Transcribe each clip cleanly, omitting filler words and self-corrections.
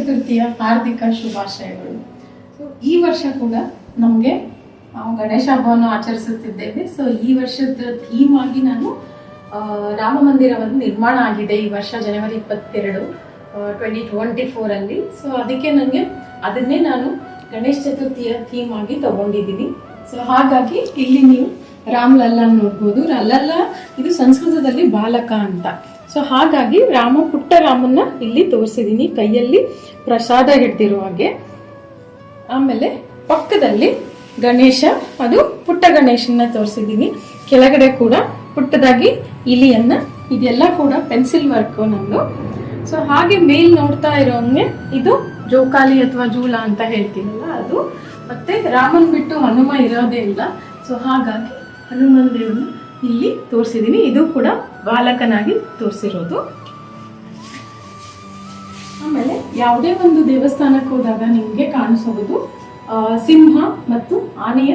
ಚತುರ್ಥಿಯ ಹಾರ್ದಿಕ ಶುಭಾಶಯಗಳು. ಸೊ ಈ ವರ್ಷ ಕೂಡ ನಮಗೆ ನಾವು ಗಣೇಶ ಹಬ್ಬವನ್ನು ಆಚರಿಸುತ್ತಿದ್ದೇವೆ. ಸೊ ಈ ವರ್ಷದ ಥೀಮ್ ಆಗಿ ನಾನು ರಾಮ ಮಂದಿರವನ್ನು ನಿರ್ಮಾಣ ಆಗಿದೆ ಈ ವರ್ಷ ಜನವರಿ 22, 2024 ಅಲ್ಲಿ. ಸೊ ಅದಕ್ಕೆ ನನಗೆ ಅದನ್ನೇ ನಾನು ಗಣೇಶ ಚತುರ್ಥಿಯ ಥೀಮ್ ಆಗಿ ತಗೊಂಡಿದ್ದೀನಿ. ಸೊ ಹಾಗಾಗಿ ಇಲ್ಲಿ ನೀವು ರಾಮ್ ಲಲ್ಲಾ ನೋಡ್ಬೋದು. ಲಲ್ಲಾ ಇದು ಸಂಸ್ಕೃತದಲ್ಲಿ ಬಾಲಕ ಅಂತ. ಸೊ ಹಾಗಾಗಿ ಪುಟ್ಟ ರಾಮನ್ನ ಇಲ್ಲಿ ತೋರಿಸಿದ್ದೀನಿ, ಕೈಯಲ್ಲಿ ಪ್ರಸಾದ ಹಿಡ್ದಿರೋ ಹಾಗೆ. ಆಮೇಲೆ ಪಕ್ಕದಲ್ಲಿ ಗಣೇಶ, ಅದು ಪುಟ್ಟ ಗಣೇಶನ ತೋರಿಸಿದ್ದೀನಿ. ಕೆಳಗಡೆ ಕೂಡ ಪುಟ್ಟದಾಗಿ ಇಲಿಯನ್ನ, ಇದೆಲ್ಲ ಕೂಡ ಪೆನ್ಸಿಲ್ ವರ್ಕ್ ನಂದು. ಸೊ ಹಾಗೆ ಮೇಲ್ ನೋಡ್ತಾ ಇರೋಂಗೆ ಇದು ಜೋಕಾಲಿ ಅಥವಾ ಜೂಲ ಅಂತ ಹೇಳ್ತೀವಲ್ಲ ಅದು. ಮತ್ತೆ ರಾಮನ್ ಬಿಟ್ಟು ಹನುಮ ಇರೋದೇ ಇಲ್ಲ. ಸೊ ಹಾಗಾಗಿ ಹನುಮನ್ ದೇವ್ರನ್ನ ಇಲ್ಲಿ ತೋರಿಸಿದ್ದೀನಿ. ಇದು ಕೂಡ ಬಾಲಕನಾಗಿ ತೋರಿಸಿರೋದು. ಆಮೇಲೆ ಯಾವುದೇ ಒಂದು ದೇವಸ್ಥಾನಕ್ಕೆ ಹೋದಾಗ ನಿಮ್ಗೆ ಕಾಣಿಸೋದು ಸಿಂಹ ಮತ್ತು ಆನೆಯ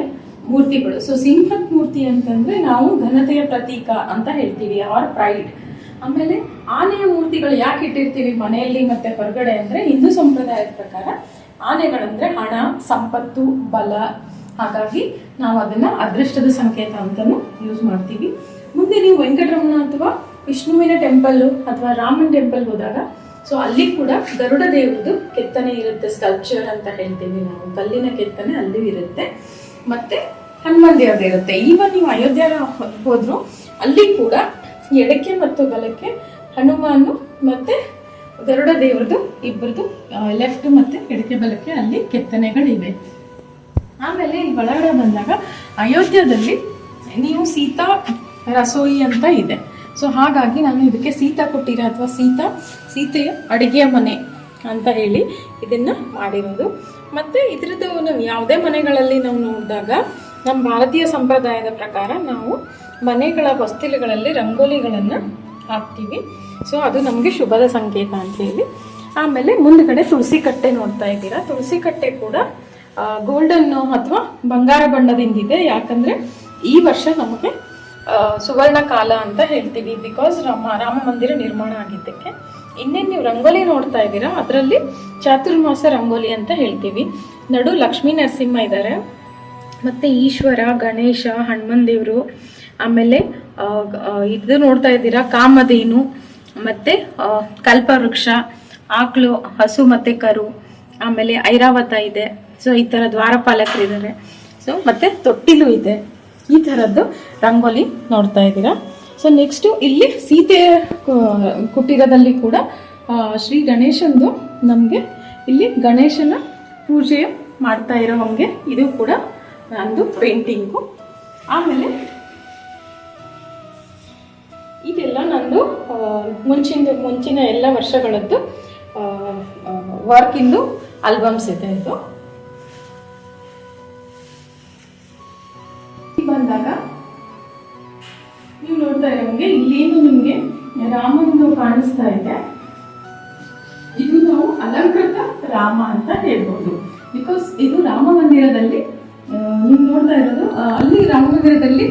ಮೂರ್ತಿಗಳು. ಸೊ ಸಿಂಹದ ಮೂರ್ತಿ ಅಂತಂದ್ರೆ ನಾವು ಘನತೆಯ ಪ್ರತೀಕ ಅಂತ ಹೇಳ್ತೀವಿ, ಆರ್ ಪ್ರೈಡ್. ಆಮೇಲೆ ಆನೆಯ ಮೂರ್ತಿಗಳು ಯಾಕೆ ಇಟ್ಟಿರ್ತೀವಿ ಮನೆಯಲ್ಲಿ ಮತ್ತೆ ಹೊರಗಡೆ ಅಂದ್ರೆ, ಹಿಂದೂ ಸಂಪ್ರದಾಯದ ಪ್ರಕಾರ ಆನೆಗಳಂದ್ರೆ ಹಣ, ಸಂಪತ್ತು, ಬಲ. ಹಾಗಾಗಿ ನಾವು ಅದನ್ನ ಅದೃಷ್ಟದ ಸಂಕೇತ ಅಂತಾನು ಯೂಸ್ ಮಾಡ್ತೀವಿ. ಮುಂದೆ ನೀವು ವೆಂಕಟರಮಣ ಅಥವಾ ವಿಷ್ಣುವಿನ ಟೆಂಪಲ್ ಅಥವಾ ರಾಮನ್ ಟೆಂಪಲ್ ಹೋದಾಗ ಸೊ ಅಲ್ಲಿ ಕೂಡ ಗರುಡ ದೇವರದು ಕೆತ್ತನೆ ಇರುತ್ತೆ, ಸ್ಕಲ್ಪ್ಚರ್ ಅಂತ ಹೇಳ್ತೀವಿ ನಾವು, ಕಲ್ಲಿನ ಕೆತ್ತನೆ ಅಲ್ಲಿ ಇರುತ್ತೆ. ಮತ್ತೆ ಹನುಮನ್ ದೇವ್ರದ್ದು ಇರುತ್ತೆ. ಈವನ್ ನೀವು ಅಯೋಧ್ಯ ಹೋದ್ರು ಅಲ್ಲಿ ಕೂಡ ಎಡಕ್ಕೆ ಮತ್ತು ಬಲಕ್ಕೆ ಹನುಮಾನು ಮತ್ತೆ ಗರುಡ ದೇವ್ರದ್ದು ಇಬ್ಬರದು ಲೆಫ್ಟ್ ಮತ್ತೆ ಎಡಕ್ಕೆ ಬಲಕ್ಕೆ ಅಲ್ಲಿ ಕೆತ್ತನೆಗಳಿವೆ. ಆಮೇಲೆ ಇಲ್ಲಿ ಒಳಗಡೆ ಬಂದಾಗ ಅಯೋಧ್ಯದಲ್ಲಿ ನೀವು ಸೀತಾ ರಸೋಯಿ ಅಂತ ಇದೆ. ಸೊ ಹಾಗಾಗಿ ನಾನು ಇದಕ್ಕೆ ಸೀತಾ ಕುಟೀರ ಅಥವಾ ಸೀತೆಯ ಅಡುಗೆಯ ಮನೆ ಅಂತ ಹೇಳಿ ಇದನ್ನ ಮಾಡಿರೋದು. ಮತ್ತೆ ಇದ್ರದ್ದು ನಾವು ಯಾವುದೇ ಮನೆಗಳಲ್ಲಿ ನಾವು ನೋಡಿದಾಗ ನಮ್ಮ ಭಾರತೀಯ ಸಂಪ್ರದಾಯದ ಪ್ರಕಾರ ನಾವು ಮನೆಗಳ ಹೊಸ್ತಿಲುಗಳಲ್ಲಿ ರಂಗೋಲಿಗಳನ್ನು ಹಾಕ್ತೀವಿ. ಸೊ ಅದು ನಮಗೆ ಶುಭದ ಸಂಕೇತ ಅಂತ ಹೇಳಿ. ಆಮೇಲೆ ಮುಂದ್ಗಡೆ ತುಳಸಿ ಕಟ್ಟೆ ನೋಡ್ತಾ ಇದ್ದೀರಾ. ತುಳಸಿ ಕಟ್ಟೆ ಕೂಡ ಗೋಲ್ಡನ್ ಅಥವಾ ಬಂಗಾರ ಬಣ್ಣದಿಂದಿದೆ. ಯಾಕಂದ್ರೆ ಈ ವರ್ಷ ನಮಗೆ ಸುವರ್ಣ ಕಾಲ ಅಂತ ಹೇಳ್ತೀವಿ, ಬಿಕಾಸ್ ರಾಮ ಮಂದಿರ ನಿರ್ಮಾಣ ಆಗಿದ್ದಕ್ಕೆ. ಇನ್ನೇನು ನೀವು ರಂಗೋಲಿ ನೋಡ್ತಾ ಇದ್ದೀರಾ, ಅದರಲ್ಲಿ ಚಾತುರ್ಮಾಸ ರಂಗೋಲಿ ಅಂತ ಹೇಳ್ತೀವಿ. ನಡು ಲಕ್ಷ್ಮೀ ನರಸಿಂಹ ಇದ್ದಾರೆ, ಮತ್ತೆ ಈಶ್ವರ, ಗಣೇಶ, ಹನುಮನ್ ದೇವರು, ಆಮೇಲೆ ಇದು ನೋಡ್ತಾ ಇದ್ದೀರಾ ಕಾಮಧೇನು, ಮತ್ತೆ ಕಲ್ಪವೃಕ್ಷ, ಆಕಳು, ಹಸು ಮತ್ತೆ ಕರು, ಆಮೇಲೆ ಐರಾವತ ಇದೆ. ಸೊ ಈ ತರ ದ್ವಾರಪಾಲಕರಿದ್ದಾರೆ. ಸೊ ಮತ್ತೆ ತೊಟ್ಟಿಲು ಇದೆ. ಈ ತರದ್ದು ರಂಗೋಲಿ ನೋಡ್ತಾ ಇದ್ದೀರಾ. ಸೊ ನೆಕ್ಸ್ಟ್ ಇಲ್ಲಿ ಸೀತೆಯ ಕುಟೀರದಲ್ಲಿ ಕೂಡ ಶ್ರೀ ಗಣೇಶಂದು ನಮಗೆ ಇಲ್ಲಿ ಗಣೇಶನ ಪೂಜೆ ಮಾಡ್ತಾ ಇರೋ ಹಂಗೆ ಇದು ಕೂಡ ನಂದು ಪೇಂಟಿಂಗು. ಆಮೇಲೆ ಇದೆಲ್ಲ ನಂದು ಮುಂಚಿನ ಎಲ್ಲ ವರ್ಷಗಳದ್ದು ವರ್ಕಿಂದು ಆಲ್ಬಮ್ಸ್ ಇದೆ. ಇದು ಬಂದಾಗ ನೀವು ನೋಡ್ತಾ ಇರೋಂಗೆ ಇಲ್ಲೇನು ನಿಮ್ಗೆ ರಾಮಂದು ಕಾಣಿಸ್ತಾ ಇದೆ. ಇದು ನಾವು ಅಲಂಕೃತ ರಾಮ ಅಂತ ಹೇಳ್ಬೋದು. ಬಿಕಾಸ್ ಇದು ರಾಮ ಮಂದಿರದಲ್ಲಿ ನೀವು ನೋಡ್ತಾ ಇರೋದು, ಅಲ್ಲಿ ರಾಮ ಮಂದಿರದಲ್ಲಿ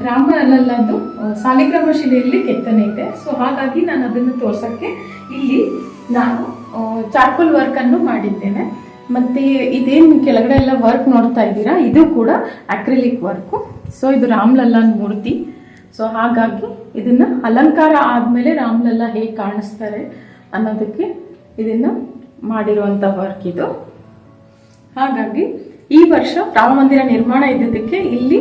ರಾಮ ಲಲ್ಲದು ಸಾಲಿಗ್ರಾಮ ಶಿಲೆಯಲ್ಲಿ ಕೆತ್ತನೆ ಇದೆ. ಸೊ ಹಾಗಾಗಿ ನಾನು ಅದನ್ನು ತೋರ್ಸಕ್ಕೆ ಇಲ್ಲಿ ನಾನು ಚಾರ್ಕೋಲ್ ವರ್ಕ್ ಅನ್ನು ಮಾಡಿದ್ದೇನೆ. ಮತ್ತೆ ಇದೇನು ಕೆಳಗಡೆ ಎಲ್ಲ ವರ್ಕ್ ನೋಡ್ತಾ ಇದ್ದೀರಾ, ಇದು ಕೂಡ ಅಕ್ರಿಲಿಕ್ ವರ್ಕು. ಸೊ ಇದು ರಾಮ್ ಲಲ್ಲನ್ ಮೂರ್ತಿ. ಸೊ ಹಾಗಾಗಿ ಇದನ್ನ ಅಲಂಕಾರ ಆದ್ಮೇಲೆ ರಾಮ್ ಲಲ್ಲಾ ಹೇಗೆ ಕಾಣಿಸ್ತಾರೆ ಅನ್ನೋದಕ್ಕೆ ಇದನ್ನ ಮಾಡಿರುವಂತ ವರ್ಕ್ ಇದು. ಹಾಗಾಗಿ ಈ ವರ್ಷ ರಾಮ ಮಂದಿರ ನಿರ್ಮಾಣ ಇದ್ದಿದ್ದಕ್ಕೆ ಇಲ್ಲಿ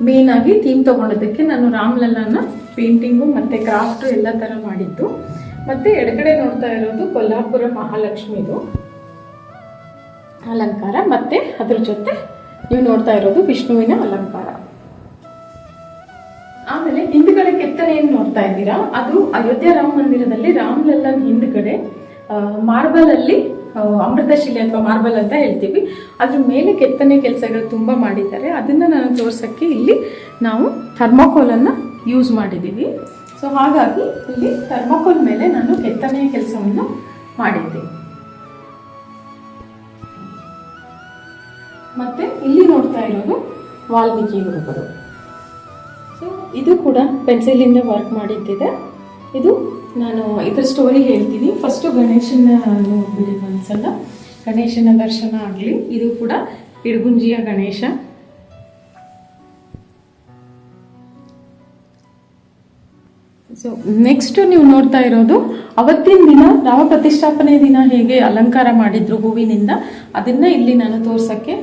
ಮೇನ್ ಆಗಿ ಥೀಮ್ ತಗೊಂಡದಕ್ಕೆ ನಾನು ರಾಮ್ ಲಲ್ಲಾನ ಪೇಂಟಿಂಗು ಮತ್ತೆ ಕ್ರಾಫ್ಟ್ ಎಲ್ಲ ತರ ಮಾಡಿದ್ದು. ಮತ್ತೆ ಎಡಗಡೆ ನೋಡ್ತಾ ಇರೋದು ಕೊಲ್ಹಾಪುರ ಮಹಾಲಕ್ಷ್ಮಿದು ಅಲಂಕಾರ, ಮತ್ತೆ ಅದ್ರ ಜೊತೆ ನೀವು ನೋಡ್ತಾ ಇರೋದು ವಿಷ್ಣುವಿನ ಅಲಂಕಾರ. ಆಮೇಲೆ ಹಿಂದ್ಗಡೆ ಕೆತ್ತನೆಯನ್ನು ನೋಡ್ತಾ ಇದ್ದೀರಾ, ಅದು ಅಯೋಧ್ಯ ರಾಮ ಮಂದಿರದಲ್ಲಿ ರಾಮ್ ಲಲ್ಲನ್ ಹಿಂದ್ಗಡೆ ಮಾರ್ಬಲ್ ಅಲ್ಲಿ ಅಮೃತಶಿಲೆ ಅಥವಾ ಮಾರ್ಬಲ್ ಅಂತ ಹೇಳ್ತೀವಿ, ಅದ್ರ ಮೇಲೆ ಕೆತ್ತನೆ ಕೆಲಸಗಳು ತುಂಬಾ ಮಾಡಿದ್ದಾರೆ. ಅದನ್ನ ನಾನು ತೋರ್ಸಕ್ಕೆ ಇಲ್ಲಿ ನಾವು ಥರ್ಮೋಕೋಲ್ ಅನ್ನ ಯೂಸ್ ಮಾಡಿದ್ದೀವಿ. ಸೊ ಹಾಗಾಗಿ ಇಲ್ಲಿ ಥರ್ಮೋಕೋಲ್ ಮೇಲೆ ನಾನು ಕೆತ್ತನೆಯ ಕೆಲಸವನ್ನು ಮಾಡಿದ್ದೆ. ಮತ್ತೆ ಇಲ್ಲಿ ನೋಡ್ತಾ ಇರೋದು ವಾಲ್ಮೀಕಿ ಗುರುಗಳು. ಸೊ ಇದು ಕೂಡ ಪೆನ್ಸಿಲಿಂದ ವರ್ಕ್ ಮಾಡಿದ್ದಿದೆ. ಇದು ನಾನು ಇದರ ಸ್ಟೋರಿ ಹೇಳ್ತೀನಿ. ಫಸ್ಟು ಗಣೇಶನ ನೋಡ್ಬಿಡಿ ಒಂದ್ಸಲ, ಗಣೇಶನ ದರ್ಶನ ಆಗಲಿ. ಇದು ಕೂಡ ಇಡಗುಂಜಿಯ ಗಣೇಶ. ಸೊ ನೆಕ್ಸ್ಟ್ ನೀವು ನೋಡ್ತಾ ಇರೋದು ಅವತ್ತಿನ ದಿನ ರಾಮ ಪ್ರತಿಷ್ಠಾಪನೆ ದಿನ ಹೇಗೆ ಅಲಂಕಾರ ಮಾಡಿದ್ರು ಹೂವಿನಿಂದ, ಅದನ್ನ ಇಲ್ಲಿ ನಾನು ತೋರ್ಸಕ್ಕೆ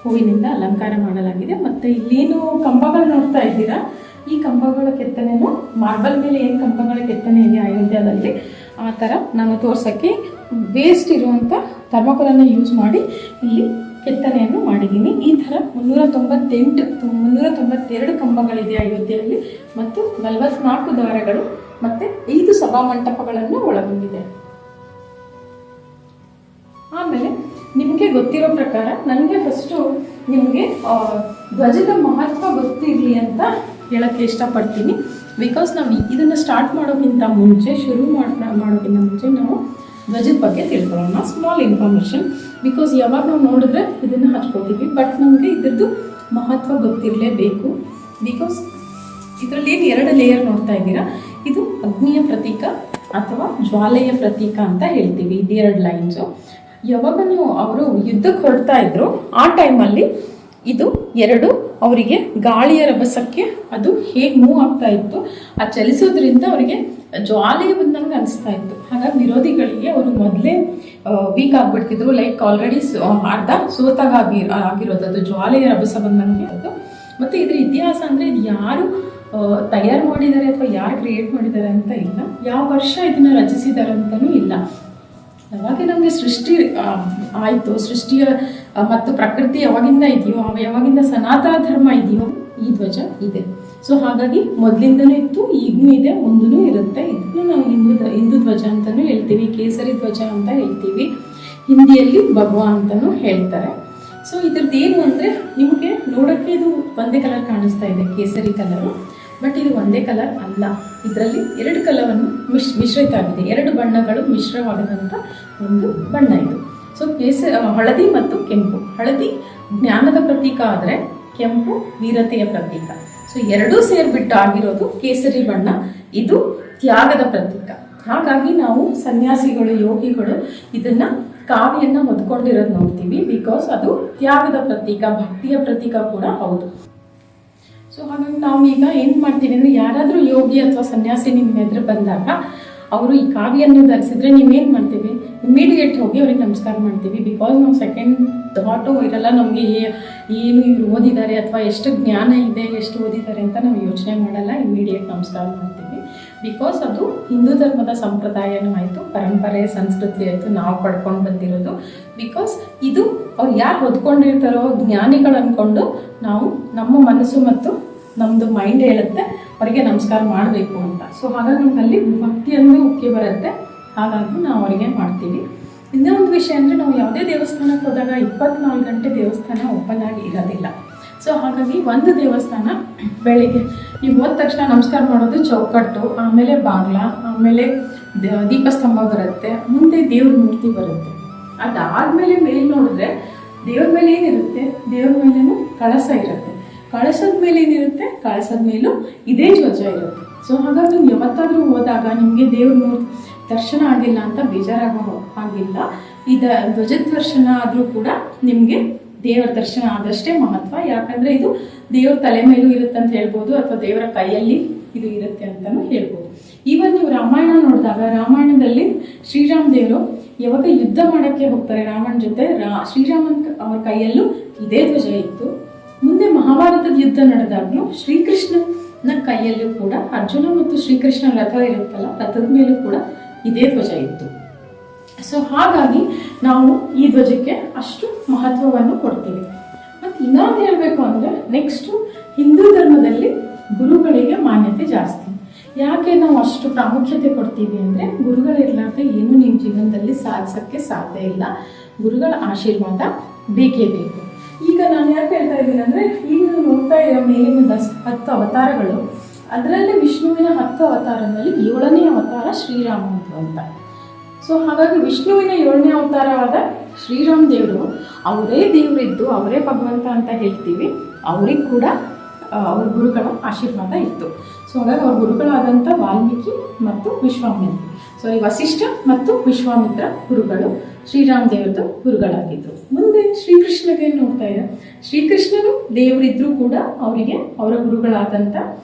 ಹೂವಿನಿಂದ ಅಲಂಕಾರ ಮಾಡಲಾಗಿದೆ. ಮತ್ತೆ ಇಲ್ಲೇನು ಕಂಬಗಳು ನೋಡ್ತಾ ಇದ್ದೀರಾ, ಈ ಕಂಬಗಳ ಕೆತ್ತನೆನು ಮಾರ್ಬಲ್ ಮೇಲೆ ಏನು ಕಂಬಗಳ ಕೆತ್ತನೆ ಇದೆ ಅಯೋಧ್ಯದಲ್ಲಿ ಆ ಥರ ನಾನು ತೋರ್ಸಕ್ಕೆ ವೇಸ್ಟ್ ಇರುವಂಥ ಥರ್ಮಾಕೋಲನ್ನು ಯೂಸ್ ಮಾಡಿ ಇಲ್ಲಿ ಕೆತ್ತನೆಯನ್ನು ಮಾಡಿದ್ದೀನಿ. ಈ ಥರ 392 ಕಂಬಗಳಿದೆ ಅಯೋಧ್ಯೆಯಲ್ಲಿ ಮತ್ತು 44 ದ್ವಾರಗಳು ಮತ್ತು 5 ಸಭಾಮಂಟಪಗಳನ್ನು ಒಳಗೊಂಡಿದೆ. ಆಮೇಲೆ ನಿಮಗೆ ಗೊತ್ತಿರೋ ಪ್ರಕಾರ ನನಗೆ ಫಸ್ಟು ನಿಮಗೆ ಧ್ವಜದ ಮಹತ್ವ ಗೊತ್ತಿರಲಿ ಅಂತ ಹೇಳೋಕ್ಕೆ ಇಷ್ಟಪಡ್ತೀನಿ. ಬಿಕಾಸ್ ನಾವು ಇದನ್ನು ಸ್ಟಾರ್ಟ್ ಮಾಡೋಕ್ಕಿಂತ ಮುಂಚೆ, ಮಾಡೋಕ್ಕಿಂತ ಮುಂಚೆ ನಾವು ಧ್ವಜದ ಬಗ್ಗೆ ತಿಳ್ಕೊಳ್ಳೋಣ. Small information. ಬಿಕಾಸ್ ಯಾವಾಗ ನಾವು ನೋಡಿದ್ರೆ ಇದನ್ನು ಹಚ್ಕೋತೀವಿ, ಬಟ್ ನಮಗೆ ಇದ್ರದ್ದು ಮಹತ್ವ ಗೊತ್ತಿರಲೇಬೇಕು. ಬಿಕಾಸ್ ಇದರಲ್ಲಿ ಏನು 2 ಲೇಯರ್ ನೋಡ್ತಾ ಇದ್ದೀರಾ, ಇದು ಅಗ್ನಿಯ ಪ್ರತೀಕ ಅಥವಾ ಜ್ವಾಲೆಯ ಪ್ರತೀಕ ಅಂತ ಹೇಳ್ತೀವಿ. ಇದು 2 ಲೈನ್ಸು. ಯಾವಾಗ ನೀವು ಅವರು ಯುದ್ಧಕ್ಕೆ ಹೊರಡ್ತಾ ಇದ್ರು ಆ ಟೈಮಲ್ಲಿ ಇದು 2 ಅವರಿಗೆ ಗಾಳಿಯ ರಭಸಕ್ಕೆ ಅದು ಹೇಗೆ ಮೂವ್ ಆಗ್ತಾ ಇತ್ತು, ಆ ಚಲಿಸೋದ್ರಿಂದ ಅವರಿಗೆ ಜ್ವಾಲೆ ಬಂದಂಗೆ ಅನಿಸ್ತಾ ಇತ್ತು. ಹಾಗಾಗಿ ವಿರೋಧಿಗಳಿಗೆ ಅವರು ಮೊದಲೇ ವೀಕ್ ಆಗ್ಬಿಡ್ತಿದ್ರು, ಲೈಕ್ ಆಲ್ರೆಡಿ ಅರ್ಧ ಸೋತಾಗ ಆಗಿರೋದು ಅದು ಜ್ವಾಲೆಯ ರಭಸ ಬಂದಂಗೆ ಅದು. ಮತ್ತು ಇದ್ರ ಇತಿಹಾಸ ಅಂದರೆ ಇದು ಯಾರು ತಯಾರು ಮಾಡಿದ್ದಾರೆ ಅಥವಾ ಯಾರು ಕ್ರಿಯೇಟ್ ಮಾಡಿದ್ದಾರೆ ಅಂತ ಇಲ್ಲ, ಯಾವ ವರ್ಷ ಇದನ್ನ ರಚಿಸಿದ್ದಾರೆ ಅಂತಲೂ ಇಲ್ಲ. ಯಾವಾಗ ನಮಗೆ ಸೃಷ್ಟಿ ಆಯಿತು, ಸೃಷ್ಟಿಯ ಮತ್ತು ಪ್ರಕೃತಿ ಯಾವಾಗಿಂದ ಇದೆಯೋ, ಯಾವಾಗಿಂದ ಸನಾತನ ಧರ್ಮ ಇದೆಯೋ ಈ ಧ್ವಜ ಇದೆ. ಸೊ ಹಾಗಾಗಿ ಮೊದಲಿಂದನೂ ಇತ್ತು, ಈಗಲೂ ಇದೆ, ಮುಂದೂ ಇರುತ್ತೆ. ಇದನ್ನು ನಾವು ಹಿಂದೂ ಧ್ವಜ ಅಂತಲೂ ಹೇಳ್ತೀವಿ, ಕೇಸರಿ ಧ್ವಜ ಅಂತ ಹೇಳ್ತೀವಿ, ಹಿಂದಿಯಲ್ಲಿ ಭಗವಾ ಅಂತಲೂ ಹೇಳ್ತಾರೆ. ಸೊ ಇದ್ರದ್ದು ಏನು ಅಂದರೆ ನಿಮಗೆ ನೋಡೋಕ್ಕೆ ಇದು ಒಂದೇ ಕಲರ್ ಕಾಣಿಸ್ತಾ ಇದೆ, ಕೇಸರಿ ಕಲರು. ಬಟ್ ಇದು ಒಂದೇ ಕಲರ್ ಅಲ್ಲ, ಇದರಲ್ಲಿ 2 ಕಲರನ್ನು ಮಿಶ್ರಿತ ಆಗಿದೆ, 2 ಬಣ್ಣಗಳು ಮಿಶ್ರವಾಗದಂಥ ಒಂದು ಬಣ್ಣ ಇದು. ಸೊ ಹಳದಿ ಮತ್ತು ಕೆಂಪು. ಹಳದಿ ಜ್ಞಾನದ ಪ್ರತೀಕ ಆದರೆ ಕೆಂಪು ವೀರತೆಯ ಪ್ರತೀಕ. ಸೊ 2 ಸೇರಿಬಿಟ್ಟು ಆಗಿರೋದು ಕೇಸರಿ ಬಣ್ಣ, ಇದು ತ್ಯಾಗದ ಪ್ರತೀಕ. ಹಾಗಾಗಿ ನಾವು ಸನ್ಯಾಸಿಗಳು, ಯೋಗಿಗಳು ಇದನ್ನ ಕಾವಿಯನ್ನು ಹೊತ್ಕೊಂಡಿರೋದು ನೋಡ್ತೀವಿ. ಬಿಕಾಸ್ ಅದು ತ್ಯಾಗದ ಪ್ರತೀಕ, ಭಕ್ತಿಯ ಪ್ರತೀಕ ಕೂಡ ಹೌದು. ಸೊ ಹಾಗಾಗಿ ನಾವು ಈಗ ಏನು ಮಾಡ್ತೀವಿ ಅಂದರೆ, ಯಾರಾದರೂ ಯೋಗಿ ಅಥವಾ ಸನ್ಯಾಸಿ ನಿಮ್ಮ ಎದುರು ಬಂದಾಗ ಅವರು ಈ ಕಾವಿಯನ್ನು ಧರಿಸಿದ್ರೆ ನೀವೇನು ಮಾಡ್ತೀವಿ, ಇಮಿಡಿಯೇಟ್ ಹೋಗಿ ಅವ್ರಿಗೆ ನಮಸ್ಕಾರ ಮಾಡ್ತೀವಿ. ಬಿಕಾಸ್ ನಾವು ಸೆಕೆಂಡ್ ಥಾಟು ಇರಲ್ಲ ನಮಗೆ, ಏನು ಇವ್ರು ಓದಿದ್ದಾರೆ ಅಥವಾ ಎಷ್ಟು ಜ್ಞಾನ ಇದೆ, ಎಷ್ಟು ಓದಿದ್ದಾರೆ ಅಂತ ನಾವು ಯೋಚನೆ ಮಾಡಲ್ಲ, ಇಮಿಡಿಯೇಟ್ ನಮಸ್ಕಾರ ಮಾಡ್ತೀವಿ. ಬಿಕಾಸ್ ಅದು ಹಿಂದೂ ಧರ್ಮದ ಸಂಪ್ರದಾಯನೂ ಆಯಿತು, ಪರಂಪರೆ ಸಂಸ್ಕೃತಿ ಆಯಿತು, ನಾವು ಪಡ್ಕೊಂಡು ಬಂದಿರೋದು. ಬಿಕಾಸ್ ಇದು ಅವ್ರು ಯಾರು ಹೊದ್ಕೊಂಡಿರ್ತಾರೋ ಜ್ಞಾನಿಗಳು ಅಂದ್ಕೊಂಡು ನಾವು ನಮ್ಮ ಮನಸ್ಸು ಮತ್ತು ನಮ್ಮದು ಮೈಂಡ್ ಹೇಳುತ್ತೆ ಅವರಿಗೆ ನಮಸ್ಕಾರ ಮಾಡಬೇಕು ಅಂತ. ಸೊ ಹಾಗಾಗಿ ನಮಗಲ್ಲಿ ಭಕ್ತಿಯನ್ನು ಉಕ್ಕಿ ಬರುತ್ತೆ, ಹಾಗಾಗಿ ನಾವು ಅವರಿಗೆ ಮಾಡ್ತೀವಿ. ಇನ್ನೂ ಒಂದು ವಿಷಯ ಅಂದರೆ, ನಾವು ಯಾವುದೇ ದೇವಸ್ಥಾನಕ್ಕೆ ಹೋದಾಗ 24 ಗಂಟೆ ದೇವಸ್ಥಾನ ಓಪನ್ ಆಗಿ ಇರೋದಿಲ್ಲ. ಸೊ ಹಾಗಾಗಿ ಒಂದು ದೇವಸ್ಥಾನ ಬೆಳಿಗ್ಗೆ ನೀವು ಹೋದ ತಕ್ಷಣ ನಮಸ್ಕಾರ ಮಾಡೋದು ಚೌಕಟ್ಟು, ಆಮೇಲೆ ಬಾಗ್ಲ, ಆಮೇಲೆ ದೀಪಸ್ತಂಭ ಬರುತ್ತೆ, ಮುಂದೆ ದೇವ್ರ ಮೂರ್ತಿ ಬರುತ್ತೆ. ಅದಾದಮೇಲೆ ಮೇಲೆ ನೋಡಿದ್ರೆ ದೇವ್ರ ಮೇಲೆ ಏನಿರುತ್ತೆ, ದೇವ್ರ ಮೇಲೇನು ಕಳಸ ಇರುತ್ತೆ, ಕಳಸದ ಮೇಲೆ ಏನಿರುತ್ತೆ, ಕಳಸದ ಮೇಲೂ ಇದೇ ಧ್ವಜ ಇರುತ್ತೆ. ಸೊ ಹಾಗಾಗಿ ನೀವು ಯಾವತ್ತಾದರೂ ಹೋದಾಗ ನಿಮಗೆ ದೇವ್ರ ದರ್ಶನ ಆಗಿಲ್ಲ ಅಂತ ಬೇಜಾರಾಗೋ ಹಾಗಿಲ್ಲ. ಧ್ವಜದ ದರ್ಶನ ಆದರೂ ಕೂಡ ನಿಮಗೆ ದೇವರ ದರ್ಶನ ಆದಷ್ಟೇ ಮಹತ್ವ. ಯಾಕಂದರೆ ಇದು ದೇವ್ರ ತಲೆ ಮೇಲೂ ಇರುತ್ತೆ ಅಂತ ಹೇಳ್ಬೋದು, ಅಥವಾ ದೇವರ ಕೈಯಲ್ಲಿ ಇದು ಇರುತ್ತೆ ಅಂತಲೂ ಹೇಳ್ಬೋದು. ಈವನ್ ನೀವು ರಾಮಾಯಣ ನೋಡಿದಾಗ, ರಾಮಾಯಣದಲ್ಲಿ ಶ್ರೀರಾಮ ದೇವರು ಯಾವಾಗ ಯುದ್ಧ ಮಾಡೋಕ್ಕೆ ಹೋಗ್ತಾರೆ ರಾಮನ ಜೊತೆ, ಶ್ರೀರಾಮನ್ ಅವ್ರ ಕೈಯಲ್ಲೂ ಇದೇ ಧ್ವಜ ಇತ್ತು. ಮುಂದೆ ಮಹಾಭಾರತದ ಯುದ್ಧ ನಡೆದಾಗಲೂ ಶ್ರೀಕೃಷ್ಣನ ಕೈಯಲ್ಲೂ ಕೂಡ ಅರ್ಜುನ ಮತ್ತು ಶ್ರೀಕೃಷ್ಣ ರಥ ಇರುತ್ತಲ್ಲ, ರಥದ ಮೇಲೂ ಕೂಡ ಇದೇ ಧ್ವಜ ಇತ್ತು. ಸೊ ಹಾಗಾಗಿ ನಾವು ಈ ಧ್ವಜಕ್ಕೆ ಅಷ್ಟು ಮಹತ್ವವನ್ನು ಕೊಡ್ತೀವಿ. ಮತ್ತು ಇನ್ನೊಂದು ಹೇಳಬೇಕು ಅಂದರೆ, ನೆಕ್ಸ್ಟು ಹಿಂದೂ ಧರ್ಮದಲ್ಲಿ ಗುರುಗಳಿಗೆ ಮಾನ್ಯತೆ ಜಾಸ್ತಿ. ಯಾಕೆ ನಾವು ಅಷ್ಟು ಪ್ರಾಮುಖ್ಯತೆ ಕೊಡ್ತೀವಿ ಅಂದರೆ, ಗುರುಗಳಿರ್ಲಾರ್ದೆ ಏನೂ ನಿಮ್ಮ ಜೀವನದಲ್ಲಿ ಸಾಧಿಸೋಕ್ಕೆ ಸಾಧ್ಯ ಇಲ್ಲ. ಗುರುಗಳ ಆಶೀರ್ವಾದ ಬೇಕೇ ಬೇಕು. ಈಗ ನಾನು ಯಾಕೆ ಹೇಳ್ತಾ ಇದ್ದೀನಿ ಅಂದರೆ, ಈಗ ನೋಡ್ತಾ ಇರೋ ಮೇಲಿನ 10 ಅವತಾರಗಳು, ಅದರಲ್ಲಿ ವಿಷ್ಣುವಿನ 10 ಅವತಾರದಲ್ಲಿ 7ನೇ ಅವತಾರ ಶ್ರೀರಾಮಂತು ಅಂತ. ಸೊ ಹಾಗಾಗಿ ವಿಷ್ಣುವಿನ 7ನೇ ಅವತಾರವಾದ ಶ್ರೀರಾಮ ದೇವರು, ಅವರೇ ದೇವರಿದ್ದು ಅವರೇ ಭಗವಂತ ಅಂತ ಹೇಳ್ತೀವಿ. ಅವ್ರಿಗೆ ಕೂಡ ಅವ್ರ ಗುರುಗಳ ಆಶೀರ್ವಾದ ಇತ್ತು. ಸೊ ಹಾಗಾಗಿ ಅವ್ರ ಗುರುಗಳಾದಂಥ ವಾಲ್ಮೀಕಿ ಮತ್ತು ವಿಶ್ವಾಮಿತ್ರ, ಸೊ ಈ ವಸಿಷ್ಠ ಮತ್ತು ವಿಶ್ವಾಮಿತ್ರ ಗುರುಗಳು ಶ್ರೀರಾಮ ದೇವರದ್ದು ಗುರುಗಳಾಗಿದ್ದರು. ಮುಂದೆ ಶ್ರೀಕೃಷ್ಣಗೆ ನೋಡ್ತಾ ಇದ್ದಾರೆ. ಶ್ರೀಕೃಷ್ಣನು ದೇವರಿದ್ರೂ ಕೂಡ ಅವರಿಗೆ ಅವರ ಗುರುಗಳಾದಂಥ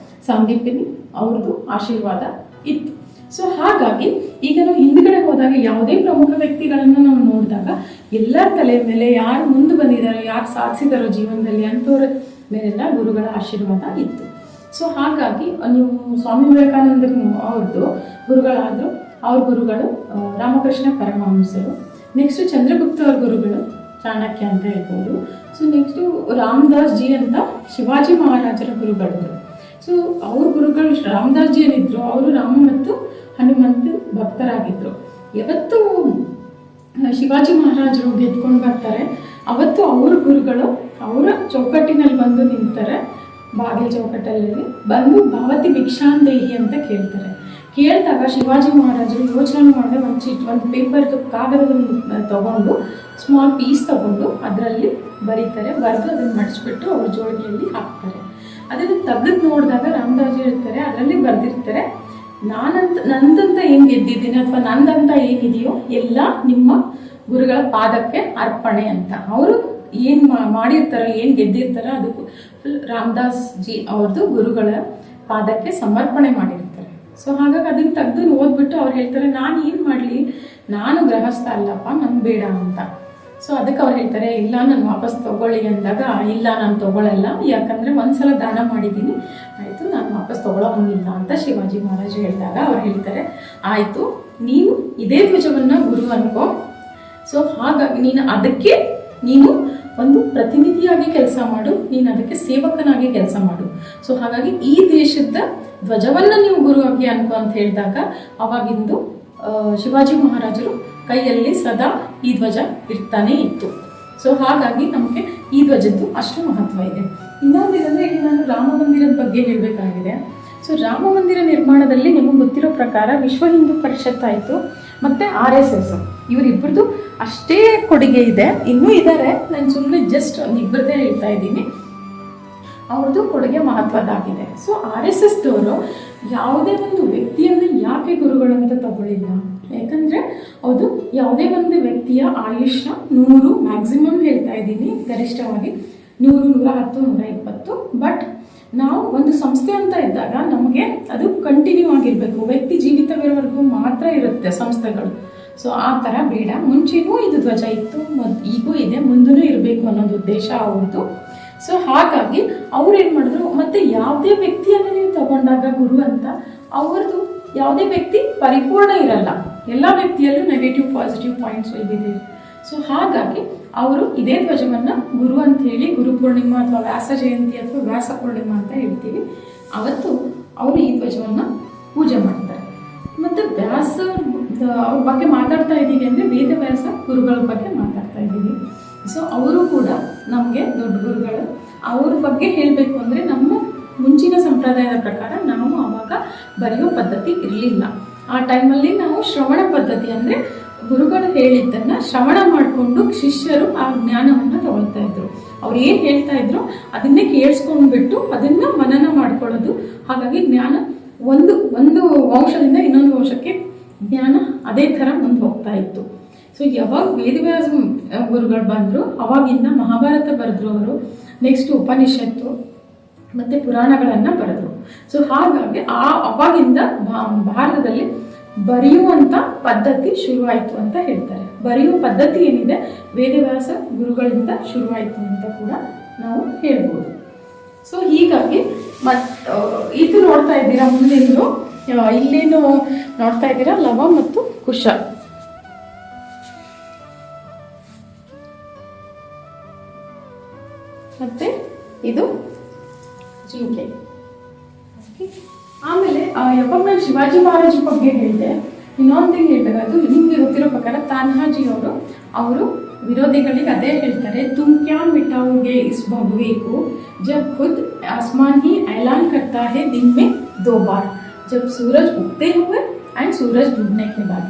ಸಾಂದೀಪನಿ ಅವ್ರದ್ದು ಆಶೀರ್ವಾದ ಇತ್ತು. ಸೊ ಹಾಗಾಗಿ ಈಗ ನಾವು ಹಿಂದ್ಗಡೆ ಹೋದಾಗ ಯಾವುದೇ ಪ್ರಮುಖ ವ್ಯಕ್ತಿಗಳನ್ನು ನಾವು ನೋಡಿದಾಗ ಎಲ್ಲರ ತಲೆ ಮೇಲೆ ಯಾರು ಮುಂದೆ ಬಂದಿದ್ದಾರೋ, ಯಾರು ಸಾಧಿಸಿದಾರೋ ಜೀವನದಲ್ಲಿ ಅಂಥವ್ರ ಮೇಲೆಲ್ಲ ಗುರುಗಳ ಆಶೀರ್ವಾದ ಇತ್ತು. ಸೊ ಹಾಗಾಗಿ ನೀವು ಸ್ವಾಮಿ ವಿವೇಕಾನಂದ ಅವ್ರದ್ದು ಗುರುಗಳಾದರು. ಅವ್ರ ಗುರುಗಳು ರಾಮಕೃಷ್ಣ ಪರಮಹಂಸರು. ನೆಕ್ಸ್ಟು ಚಂದ್ರಗುಪ್ತ ಅವ್ರ ಗುರುಗಳು ಚಾಣಕ್ಯ ಅಂತ ಹೇಳ್ಬೋದು. ಸೊ ನೆಕ್ಸ್ಟು ರಾಮದಾಸ್ ಜಿ ಅಂತ ಶಿವಾಜಿ ಮಹಾರಾಜರ ಗುರುಗಳು. ಸೊ ಅವ್ರ ಗುರುಗಳು ರಾಮದಾಸ್ ಜಿ ಏನಿದ್ರು ಅವರು ರಾಮ ಮತ್ತು ಹನುಮಂತ ಭಕ್ತರಾಗಿದ್ದರು. ಯಾವತ್ತು ಶಿವಾಜಿ ಮಹಾರಾಜರು ಗೆದ್ಕೊಂಡು ಬರ್ತಾರೆ ಅವತ್ತು ಅವ್ರ ಗುರುಗಳು ಅವರ ಚೌಕಟ್ಟಿನಲ್ಲಿ ಬಂದು ನಿಂತಾರೆ. ಬಾಗಿಲು ಚೌಕಟ್ಟಲ್ಲಿ ಬಂದು ಭಾವತಿ ಭಿಕ್ಷಾಂದೇಹಿ ಅಂತ ಕೇಳ್ತಾರೆ. ಕೇಳಿದಾಗ ಶಿವಾಜಿ ಮಹಾರಾಜರು ಯೋಚನೆ ಮಾಡಿದ್ರೆ ಒಂದು ಪೇಪರ್ದು ಕಾಗದವನ್ನು ತಗೊಂಡು ಸ್ಮಾಲ್ ಪೀಸ್ ತಗೊಂಡು ಅದರಲ್ಲಿ ಬರೀತಾರೆ. ಬರೆದು ಅದನ್ನು ಮಡಿಸ್ಬಿಟ್ಟು ಅವ್ರ ಜೋಳಿಗೆಯಲ್ಲಿ ಹಾಕ್ತಾರೆ. ಅದನ್ನು ತೆಗೆದು ನೋಡಿದಾಗ ರಾಮದಾಸ್ ಹೇಳ್ತಾರೆ ಅದರಲ್ಲಿ ಬರೆದಿರ್ತಾರೆ, ನಂದಂತ ಏನು ಗೆದ್ದಿದ್ದೀನಿ ಅಥವಾ ನಂದಂತ ಏನಿದೆಯೋ ಎಲ್ಲ ನಿಮ್ಮ ಗುರುಗಳ ಪಾದಕ್ಕೆ ಅರ್ಪಣೆ ಅಂತ. ಅವರು ಏನು ಮಾಡಿರ್ತಾರೋ ಏನು ಗೆದ್ದಿರ್ತಾರೋ ಅದಕ್ಕೂ ಫುಲ್ ರಾಮದಾಸ್ ಜಿ ಅವ್ರದ್ದು ಗುರುಗಳ ಪಾದಕ್ಕೆ ಸಮರ್ಪಣೆ ಮಾಡಿರ್ತಾರೆ. ಸೊ ಹಾಗಾಗಿ ಅದನ್ನು ತೆಗೆದು ಓದ್ಬಿಟ್ಟು ಅವ್ರು ಹೇಳ್ತಾರೆ, ನಾನು ಏನು ಮಾಡಲಿ, ನಾನು ಗೃಹಸ್ಥ ಅಲ್ಲಪ್ಪ, ನಂಗೆ ಬೇಡ ಅಂತ. ಸೊ ಅದಕ್ಕೆ ಅವ್ರು ಹೇಳ್ತಾರೆ, ಇಲ್ಲ ನಾನು ವಾಪಸ್ ತೊಗೊಳ್ಳಿ ಅಂದಾಗ, ಇಲ್ಲ ನಾನು ತೊಗೊಳ್ಳಲ್ಲ, ಯಾಕಂದರೆ ಒಂದ್ಸಲ ದಾನ ಮಾಡಿದ್ದೀನಿ, ಆಯಿತು ನಾನು ವಾಪಸ್ ತೊಗೊಳ್ಳೋ ಹಂಗಿಲ್ಲ ಅಂತ ಶಿವಾಜಿ ಮಹಾರಾಜ್ ಹೇಳಿದಾಗ ಅವ್ರು ಹೇಳ್ತಾರೆ, ಆಯಿತು ನೀನು ಇದೇ ಧ್ವಜವನ್ನು ಗುರು ಅನ್ಕೋ. ಸೊ ಹಾಗಾಗಿ ನೀನು ಒಂದು ಪ್ರತಿನಿಧಿಯಾಗಿ ಕೆಲಸ ಮಾಡು, ನೀನು ಅದಕ್ಕೆ ಸೇವಕನಾಗಿ ಕೆಲಸ ಮಾಡು. ಸೊ ಹಾಗಾಗಿ ಈ ದೇಶದ ಧ್ವಜವನ್ನು ನೀವು ಗುರುವಾಗಿ ಅನ್ಕೋ ಅಂತ ಹೇಳಿದಾಗ ಅವಾಗಿಂದು ಶಿವಾಜಿ ಮಹಾರಾಜರು ಕೈಯಲ್ಲಿ ಸದಾ ಈ ಧ್ವಜ ಇರ್ತಾನೆ ಇತ್ತು. ಸೊ ಹಾಗಾಗಿ ನಮಗೆ ಈ ಧ್ವಜದ್ದು ಅಷ್ಟು ಮಹತ್ವ ಇದೆ. ಇನ್ನೊಂದಿರಂದರೆ ಈಗ ನಾನು ರಾಮ ಮಂದಿರದ ಬಗ್ಗೆ ಹೇಳಬೇಕಾಗಿದೆ. ಸೊ ರಾಮ ಮಂದಿರ ನಿರ್ಮಾಣದಲ್ಲಿ ನಿಮಗೆ ಗೊತ್ತಿರೋ ಪ್ರಕಾರ ವಿಶ್ವ ಹಿಂದೂ ಪರಿಷತ್ ಆಯಿತು ಮತ್ತು RSS ಇವರಿಬ್ಬರದು ಅಷ್ಟೇ ಕೊಡುಗೆ ಇದೆ. ಇನ್ನೂ ಇದ್ದಾರೆ, ನಾನು ಸುಮ್ಮನೆ ಜಸ್ಟ್ ಒಂದು ಇಬ್ಬರದೇ ಹೇಳ್ತಾ ಇದ್ದೀನಿ. ಅವ್ರದ್ದು ಕೊಡುಗೆ ಮಹತ್ವದಾಗಿದೆ. ಸೊ RSSದವರು ಯಾವುದೇ ಒಂದು ವ್ಯಕ್ತಿಯನ್ನು ಯಾಕೆ ಗುರುಗಳಂತ ತಗೊಳ್ಳಿಲ್ಲ, ಯಾಕಂದರೆ ಅದು ಯಾವುದೇ ಒಂದು ವ್ಯಕ್ತಿಯ ಆಯುಷ್ಯ 100 ಮ್ಯಾಕ್ಸಿಮಮ್ ಹೇಳ್ತಾ ಇದ್ದೀನಿ, ಗರಿಷ್ಠವಾಗಿ 100, 110, 120. ಬಟ್ ನಾವು ಒಂದು ಸಂಸ್ಥೆ ಅಂತ ಇದ್ದಾಗ ನಮಗೆ ಅದು ಕಂಟಿನ್ಯೂ ಆಗಿರಬೇಕು. ವ್ಯಕ್ತಿ ಜೀವಿತವಿರೋವರೆಗೂ ಮಾತ್ರ ಇರುತ್ತೆ ಸಂಸ್ಥೆಗಳು. ಸೊ ಆ ಥರ ಬೇಡ. ಮುಂಚೆನೂ ಇದು ಧ್ವಜ ಇತ್ತು, ಈಗೂ ಇದೆ, ಮುಂದೂ ಇರಬೇಕು ಅನ್ನೋದು ಉದ್ದೇಶ ಅವ್ರದ್ದು. ಸೊ ಹಾಗಾಗಿ ಅವ್ರು ಏನು ಮಾಡಿದ್ರು, ಮತ್ತು ಯಾವುದೇ ವ್ಯಕ್ತಿಯನ್ನು ನೀವು ತಗೊಂಡಾಗ ಗುರು ಅಂತ ಅವ್ರದ್ದು ಯಾವುದೇ ವ್ಯಕ್ತಿ ಪರಿಪೂರ್ಣ ಇರಲ್ಲ. ಎಲ್ಲ ವ್ಯಕ್ತಿಯಲ್ಲೂ ನೆಗೆಟಿವ್ ಪಾಸಿಟಿವ್ ಪಾಯಿಂಟ್ಸ್ ಇದೆ. ಸೊ ಹಾಗಾಗಿ ಅವರು ಇದೇ ಧ್ವಜವನ್ನು ಗುರು ಅಂತ ಹೇಳಿ ಗುರು ಪೂರ್ಣಿಮಾ ಅಥವಾ ವ್ಯಾಸ ಜಯಂತಿ ಅಥವಾ ವ್ಯಾಸ ಪೂರ್ಣಿಮಾ ಅಂತ ಹೇಳ್ತೀವಿ, ಅವತ್ತು ಅವರು ಈ ಧ್ವಜವನ್ನು ಪೂಜೆ ಮಾಡ್ತಾರೆ. ಮತ್ತು ವ್ಯಾಸ ಅವ್ರ ಬಗ್ಗೆ ಮಾತಾಡ್ತಾ ಇದ್ದೀವಿ ಅಂದರೆ ವೇದವ್ಯಾಸ ಗುರುಗಳ ಬಗ್ಗೆ ಮಾತಾಡ್ತಾ ಇದ್ದೀವಿ. ಸೊ ಅವರು ಕೂಡ ನಮಗೆ ದೊಡ್ಡ ಗುರುಗಳು. ಅವ್ರ ಬಗ್ಗೆ ಹೇಳಬೇಕು ಅಂದರೆ ನಮ್ಮ ಮುಂಚಿನ ಸಂಪ್ರದಾಯದ ಪ್ರಕಾರ ನಾವು ಆವಾಗ ಬರೆಯೋ ಪದ್ಧತಿ ಇರಲಿಲ್ಲ. ಆ ಟೈಮಲ್ಲಿ ನಾವು ಶ್ರವಣ ಪದ್ಧತಿ ಅಂದರೆ ಗುರುಗಳು ಹೇಳಿದ್ದನ್ನು ಶ್ರವಣ ಮಾಡಿಕೊಂಡು ಶಿಷ್ಯರು ಆ ಜ್ಞಾನವನ್ನು ತಗೊಳ್ತಾ ಇದ್ರು. ಅವ್ರು ಏನು ಹೇಳ್ತಾ ಇದ್ರು ಅದನ್ನೇ ಕೇಳಿಸ್ಕೊಂಡ್ಬಿಟ್ಟು ಅದನ್ನು ಮನನ ಮಾಡ್ಕೊಳ್ಳೋದು. ಹಾಗಾಗಿ ಜ್ಞಾನ ಒಂದು ವಂಶದಿಂದ ಇನ್ನೊಂದು ವಂಶಕ್ಕೆ ಜ್ಞಾನ ಅದೇ ಥರ ಮುಂದೆ ಹೋಗ್ತಾ ಇತ್ತು. ಸೊ ಯಾವಾಗ ವೇದವ್ಯಾಸ ಗುರುಗಳು ಬಂದರು ಅವಾಗಿಂದ ಮಹಾಭಾರತ ಬರೆದ್ರು ಅವರು. ನೆಕ್ಸ್ಟ್ ಉಪನಿಷತ್ತು ಮತ್ತು ಪುರಾಣಗಳನ್ನು ಬರೆದ್ರು. ಸೊ ಹಾಗಾಗಿ ಅವಾಗಿಂದ ಭಾರತದಲ್ಲಿ ಬರೆಯುವಂಥ ಪದ್ಧತಿ ಶುರುವಾಯಿತು ಅಂತ ಹೇಳ್ತಾರೆ. ಬರೆಯುವ ಪದ್ಧತಿ ಏನಿದೆ ವೇದವ್ಯಾಸ ಗುರುಗಳಿಂದ ಶುರುವಾಯಿತು ಅಂತ ಕೂಡ ನಾವು ಹೇಳ್ಬೋದು. ಸೊ ಹೀಗಾಗಿ ಇದು ನೋಡ್ತಾ ಇದ್ದೀರಾ ಮುಂದೇನು ಇಲ್ಲೇನು ನೋಡ್ತಾ ಇದ್ದೀರಾ ಲವ ಮತ್ತು ಕುಶ. ಮತ್ತೆ ಇದು ಜಿಂಕೆ. ಆಮೇಲೆ ಯಾವಾಗ ನಾನು ಶಿವಾಜಿ ಮಹಾರಾಜ ಬಗ್ಗೆ ಹೇಳಿದೆ, ಇನ್ನೊಂದು ಥಿಂಗ್ ಹೇಳ್ಬೇಕಾದ್ರು ನಿಮಗೆ ಗೊತ್ತಿರೋ ಪ್ರಕಾರ ತಾನ್ಹಾಜಿ ಅವರು ವಿರೋಧಿಗಳಿಗೆ ಅದೇ ಹೇಳ್ತಾರೆ, ತುಮ್ ಕ್ಯಾ ಮಿಟಾओगे इस भगवे को जब खुद आसमान ही ऐलान करता है दिन में 2 बार, जब सूरज उगते हुए एंड सूरज डूबने के बाद.